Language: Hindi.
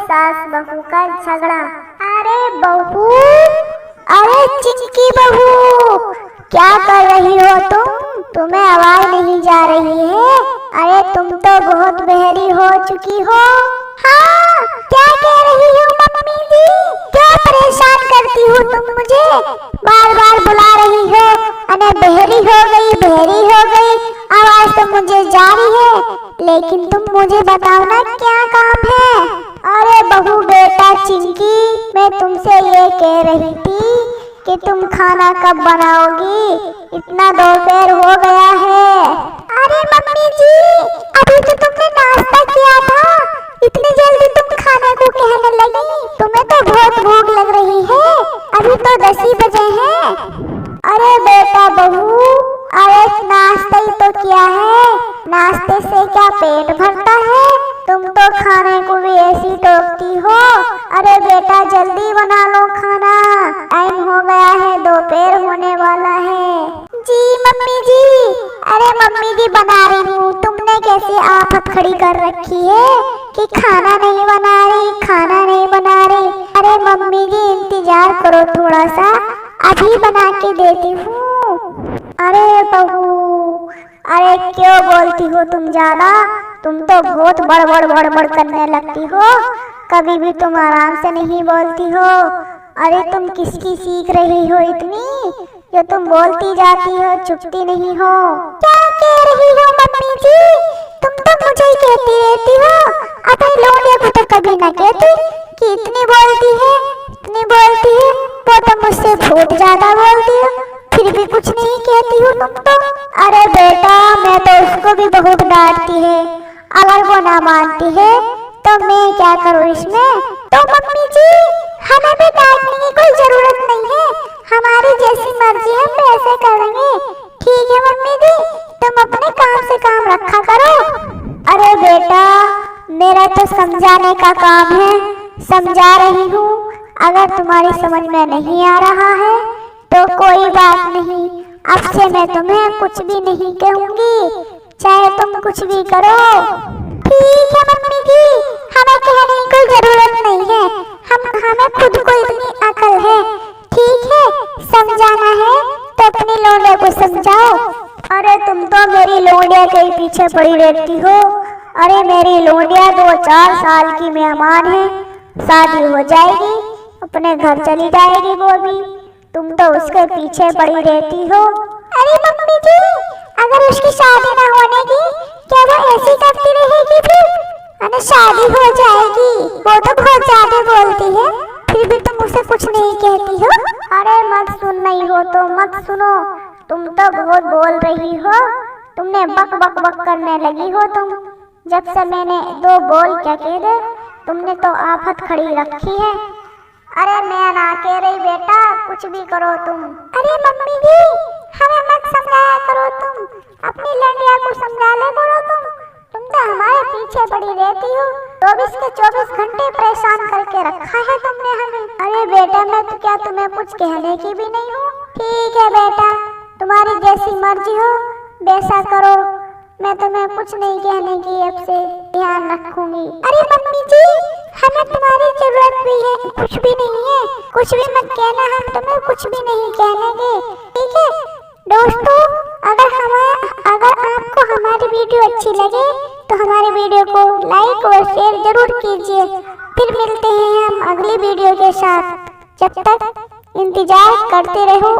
सास बहू का झगड़ा। अरे बहू, अरे चिंकी बहू, क्या कर रही हो तुम? तुम्हें आवाज नहीं जा रही है? अरे तुम तो बहुत बहरी हो चुकी हो। हाँ, क्या कह रही हो मम्मी जी? क्यों परेशान करती हो तुम मुझे? बार बार बुला रही हो, अरे बहरी हो गई, बहरी हो गई। आवाज तो मुझे जा रही है, लेकिन तुम मुझे बताओ ना क्या काम है? अरे बहू बेटा चिंकी, मैं तुमसे ये कह रही थी कि तुम खाना कब बनाओगी? इतना दोपहर हो गया है। अरे मम्मी जी, अभी तो तुमने नाश्ता किया था, इतनी जल्दी तुम खाने को कहने लगी? तुम्हें तो बहुत भूख लग रही है, अभी तो 10 ही बजे हैं। अरे बेटा बहू, अरे नाश्ता ही तो किया है, नाश्ते से क्या पेट भरता है? तुम तो खाने को भी ऐसी टोकती हो। अरे बेटा जल्दी बना लो खाना, टाइम हो गया है, दोपहर होने वाला है। जी मम्मी जी, अरे मम्मी जी बना रही हूँ। तुमने कैसे आफत खड़ी कर रखी है कि खाना नहीं बना रही, खाना नहीं बना रही। अरे मम्मी जी इंतजार करो थोड़ा सा, अभी बना के देती हूँ। अरे बहू, अरे क्यों बोलती हो तुम ज्यादा? तुम तो बहुत बड़बड़ करने लगती हो, कभी भी तुम आराम से नहीं बोलती हो। अरे तुम किसकी सीख रही हो इतनी, जो तुम बोलती जाती हो, चुपती नहीं हो? क्या कह रही हो मम्मी जी? तुम तो मुझे ही कहती रहती हो, अपने लोडिया को तो कभी ना कहती कि इतनी बोलती है, इतनी बोलती है। वो तो मुझसे बहुत ज्यादा बोलती हो, फिर भी कुछ नहीं कहती हो तुम तो। अरे बेटा, मैं तो उसको भी बहुत डांटती है, अगर वो ना मानती है तो मैं क्या करूँ इसमें? तो मम्मी जी हमें भी डांटने की कोई जरूरत नहीं है, हमारी जैसी मर्जी हम वैसे करेंगे। ठीक है मम्मी जी, तुम अपने काम से काम रखा करो। अरे बेटा, मेरा तो समझाने का काम है, समझा रही हूँ। अगर तुम्हारी समझ में नहीं आ रहा है तो कोई बात नहीं, अब से मैं तुम्हें कुछ भी नहीं कहूँगी, चाहे तुम कुछ भी करो। ठीक है मम्मी जी, हमें कहने की कोई जरूरत नहीं है, हमें खुद को इतनी अकल है। ठीक है, समझाना है तो अपनी लोडिया को समझाओ। अरे तुम तो मेरी लोडिया के पीछे पड़ी रहती हो। अरे मेरी लोडिया 2-4 साल की मेहमान है, शादी हो जाएगी, अपने घर चली जाएगी वो भी, तुम तो उसके पीछे पड़ी रहती हो। अरे मम्मी जी, अगर उसकी शादी ना होने की, क्या वो ऐसी करती रहेगी फिर? अरे शादी हो जाएगी, वो तो बहुत ज्यादा बोलती है, फिर भी तुम उसे कुछ नहीं कहती हो। अरे मत सुन रही हो तो मत सुनो, तुम तो बहुत बोल रही हो, तुमने बक बक बक करने लगी हो तुम। जब से मैंने 2 बोल क्या कह दे, तुमने तो आफत खड़ी रखी है। अरे मैं ना कह रही बेटा, कुछ भी करो तुम। अरे मम्मी जी, हमें मत समझाया करो तुम, अपनी लंडिया को समझा ले करो तुम तो हमारे पीछे पड़ी रहती हो, 24 के 24 घंटे परेशान करके रखा है तुमने हमें। अरे बेटा, मैं तो क्या तुम्हें कुछ कहने की भी नहीं हूँ। ठीक है बेटा, तुम्हारी जैसी मर्जी हो वैसा करो, मैं तुम्हें कुछ नहीं कहने की अब से ध्यान रखूंगी। अरे मम्मी जी, हमें तुम्हारी जरूरत भी है, कुछ भी नहीं है, कुछ भी मत कहना, हम तुम्हें कुछ भी नहीं कहेंगे। ठीक है दोस्तों, अगर आपको हमारी वीडियो अच्छी लगे तो हमारी वीडियो को लाइक और शेयर जरूर कीजिए। फिर मिलते हैं हम अगली वीडियो के साथ, जब तक इंतजार करते रहो।